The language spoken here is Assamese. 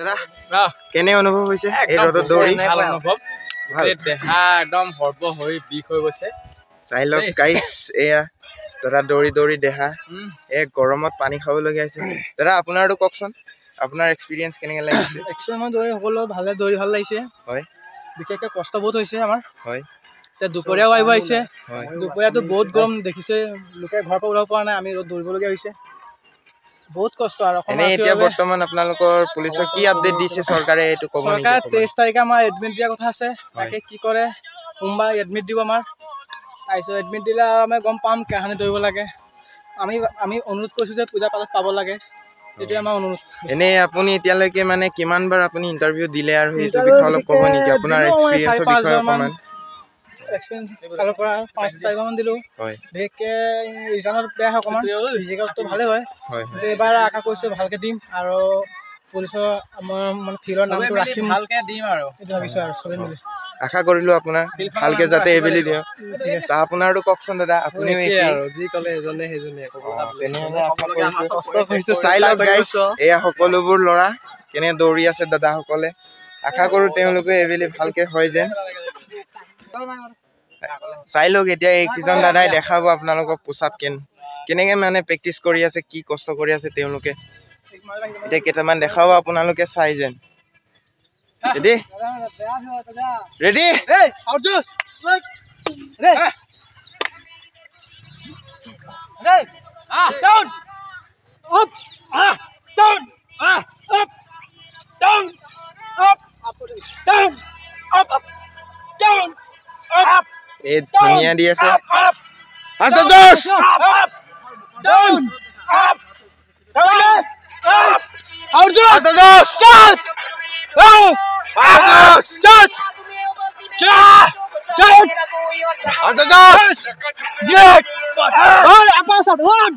দাদা কেনে অনুভৱ হৈছে এই ৰ'দত দৌৰি? ভাল অনুভৱ, দেহা একদম সৰ্ব হৈ বিষ হৈ গৈছে। চাই লওক গাইছ, এয়া দাদা দৌৰি দৌৰি দেহা এই গৰমত পানী খাবলগীয়া হৈছে। দাদা আপোনাৰতো কওকচোন, আপোনাৰ এক্সপিৰিয়েঞ্চ কেনেকৈ লাগিছে? একচুৱেলি মই দৌৰি সকলো ভালে দৌৰি ভাল লাগিছে। হয়, বিশেষকৈ কষ্ট বহুত হৈছে আমাৰ। হয়, এতিয়া দুপৰীয়াও আহিব আহিছে। হয়, দুপৰীয়াটো বহুত গৰম দেখিছে, লোকে ঘৰৰ পৰা ওলাব পৰা নাই, আমি ৰ'দ দৌৰিবলগীয়া হৈছে। বহুত কষ্ট আৰু এনেই এতিয়া বৰ্তমান আপোনালোকৰ পুলিচৰ কি আপডেট দিছে চৰকাৰে, এইটো ক'ব নেকি? চৰকাৰে 23 তাৰিখে আমাৰ এডমিট দিয়াৰ কথা আছে। তাকে কি কৰে, সোমবাৰ এডমিট দিব আমাৰ। তাৰপিছত এডমিট দিলে আমি গম পাম কাহানি দৌৰিব লাগে। আমি অনুৰোধ কৰিছোঁ যে পূজা পাতত পাব লাগে, এইটোৱে আমাৰ অনুৰোধ। এনেই আপুনি এতিয়ালৈকে মানে কিমানবাৰ আপুনি ইণ্টাৰভিউ দিলে আৰু সেইটো বিষয়ে অলপ ক'ব নেকি? আপোনাৰ এক্সপিৰিয়েঞ্চৰ বিষয়ে অকণমান। ফালৰ পৰা 5-4বাৰ মান দিলোঁ। হয়, বিশেষকৈ ৰিটাৰ্ণত বেয়া হয় অকণমান, ফিজিকেলটো ভালেই হয়। হয়, এইবাৰ আশা কৰিছোঁ ভালকৈ দিম আৰু পুলিচৰ আমাৰ মানে ফিল্ডৰ নামটো ৰাখিম, ভালকে দিম আৰু এইটো ভাবিছোঁ আৰু চবেই মিলি। আশা কৰিলোঁ আপোনাৰ ভালকে যাতে এইবেলি দিয়ক। আপোনাৰতো কওকচোন দাদা, আপুনিও আৰু যি ক'লে এজনে সেইজনে তেনেহ'লে আশা কৰিছোঁ। চাই লওক গাইছ, এয়া সকলোবোৰ ল'ৰা কেনে দৌৰি আছে দাদাসকলে। আশা কৰোঁ তেওঁলোকে এইবেলি ভালকে হয় যেন। চাই লওক এতিয়া এইকেইজন দাদাই দেখাব আপোনালোকক পোচাপ কেনেকে মানে প্ৰেক্টিচ কৰি আছে, কি কষ্ট কৰি আছে তেওঁলোকে। এতিয়া কেইটামান দেখাব আপোনালোকে চাই যেন। ৰেডি ৰেডি এই ধুনীয়া দি আছে। One.